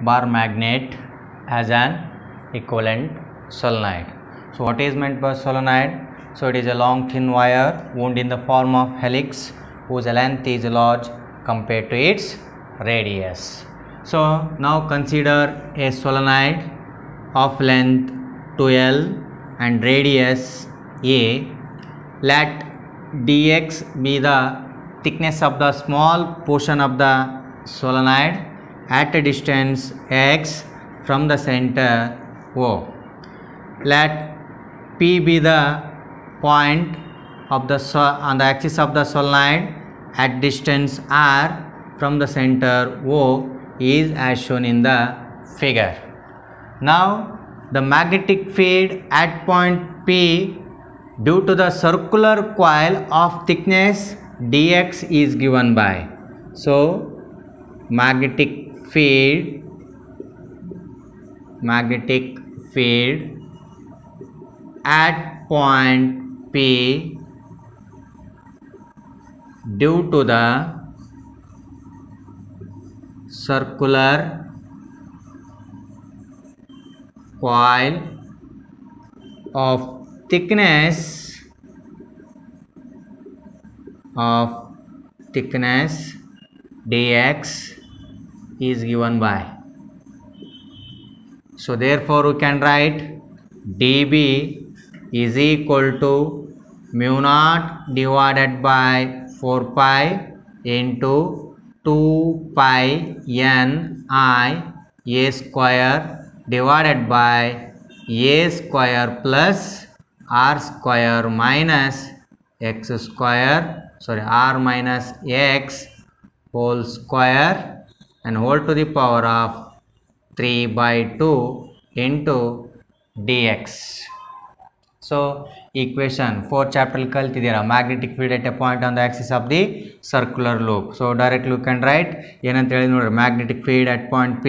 bar magnet as an equivalent solenoid. So what is meant by solenoid? So it is a long thin wire wound in the form of helix whose length is large compared to its radius. So now consider a solenoid of length 2L and radius A. Let dx be the thickness of the small portion of the solenoid at a distance x from the center O. Let P be the point of the on the axis of the solenoid at distance r from the center O is as shown in the figure. Now the magnetic field at point P due to the circular coil of thickness dx is given by, so magnetic field at point P due to the circular coil of thickness dx is given by. So therefore we can write dB is equal to mu naught divided by 4 pi into 2 pi n I a square divided by a square plus r square minus x square, r minus x whole square and whole to the power of 3 by 2 into dx. So equation 4 chapter kaltidira, magnetic field at a point on the axis of the circular loop. So directly you can write ಏನಂತ ಹೇಳಿ ನೋಡ್ರಿ, magnetic field at point P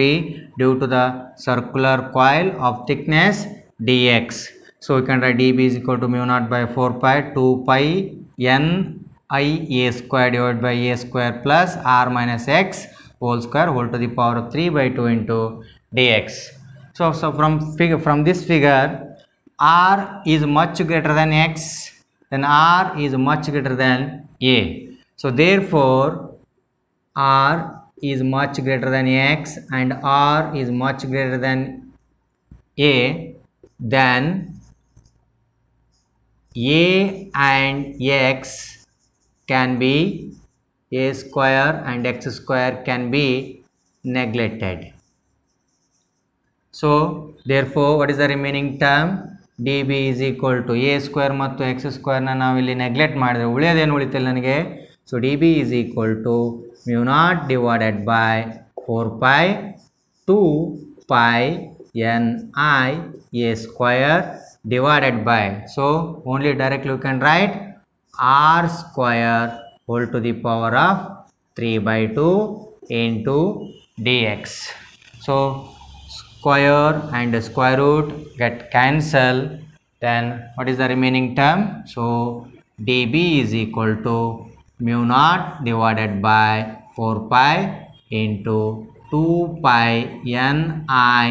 due to the circular coil of thickness dx. So we can write dB is equal to mu naught by 4 pi 2 pi n I a square divided by a square plus r minus x whole square whole to the power of 3 by 2 into dx. So from this figure, r is much greater than x, then r is much greater than a. So therefore r is much greater than x and r is much greater than a, then a and x can be, a square and x square can be neglected. So therefore what is the remaining term? dB is equal to a square ಮತ್ತು x square na ನಾವಿಲ್ಲಿ neglect ಮಾಡಿದ್ರೆ ಉಳಿಯೋದೇನು ಉಳಿತಿಲ್ಲ ನನಗೆ. So dB is equal to mu naught divided by 4 pi 2 pi n I a square divided by, so only directly you can write r square whole to the power of 3 by 2 into dx. So square and square root get cancelled, then what is the remaining term? So dB is equal to mu naught divided by 4 pi into 2 pi n I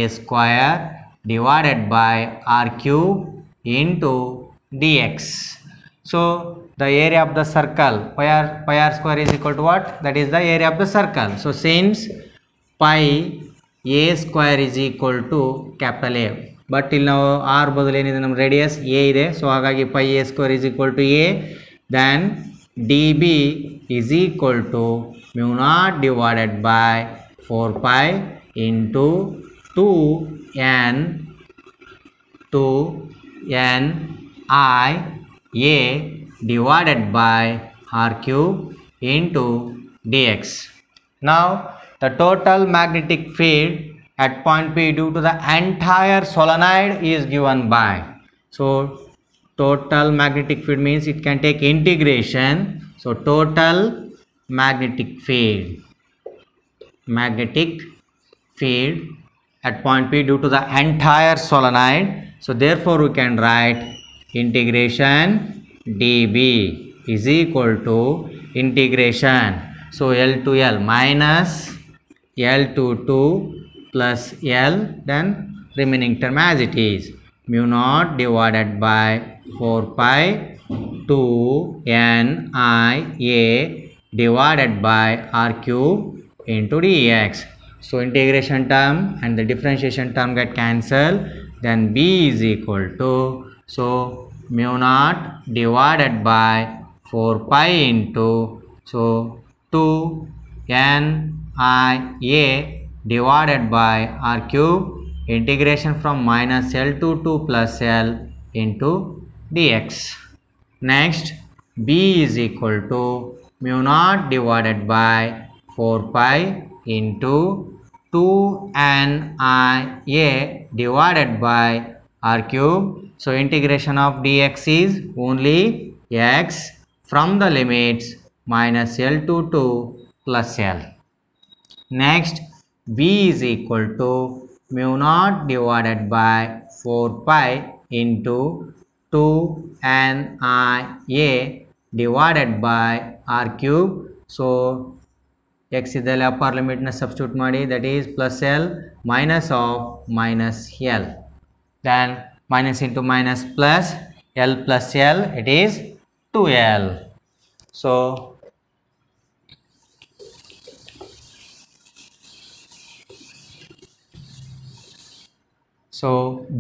a square divided by r cube into dx. So the area of the circle, pi r square is equal to what? That is the area of the circle. So since pi a square is equal to capital A, but ಇಲ್ಲಿ ನಾವು r ಬದಲು ಏನಿದೆ ನಮ್ಮ radius a ಇದೆ, so ಹಾಗಾಗಿ pi a square is equal to a, then dB is equal to mu naught divided by 4 pi into 2n I a divided by r cube into dx. Now the total magnetic field at point P due to the entire solenoid is given by, so total magnetic field means it can take integration. So total magnetic field at point P due to the entire solenoid. So therefore we can write integration dB is equal to integration, so L to L minus L22 plus L, then remaining term as it is mu naught divided by 4 pi 2 n I a divided by r cube into dx. So integration term and the differentiation term get cancelled, then b is equal to, so mu naught divided by 4 pi into, so 2 n I a divided by r cube integration from minus L to 2 plus L into dx. Next, b is equal to mu naught divided by 4 pi into 2 n I a divided by r cube. So integration of dx is only x from the limits minus L to 2 plus L. Next, b is equal to mu naught divided by 4 pi into 2 n I a divided by r cube. So x idelle upper limit na substitute ಮಾಡಿ, that is plus L minus of minus L, then minus into minus plus L plus L, it is 2L. So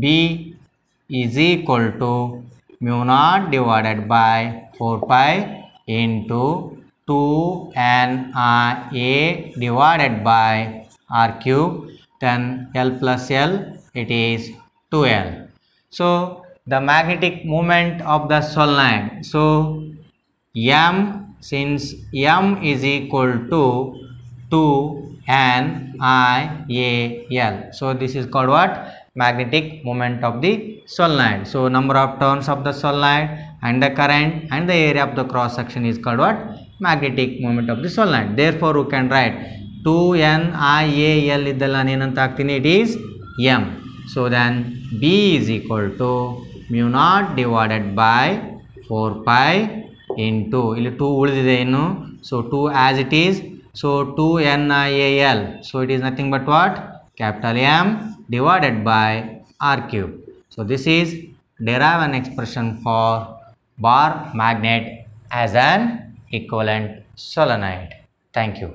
b is equal to mu naught divided by 4 pi into 2 n I a divided by r cube, then L plus L, it is 2L. So the magnetic moment of the solenoid, so M, since M is equal to 2 n I a L, so this is called what? Magnetic moment of the solenoid. So number of turns of the solenoid and the current and the area of the cross section is called what? Magnetic moment of the solenoid. Therefore we can write 2 n I a L idella nenanta ಆಗ್ತೀನಿ, it is M. So then b is equal to mu naught divided by 4 pi into, ಇಲ್ಲಿ 2 ಉಳಿದಿದೆ ಇನ್ನು, so 2 as it is, so 2 n I a L, so it is nothing but what? Capital M divided by r cube. So this is derive an expression for bar magnet as an equivalent solenoid. Thank you.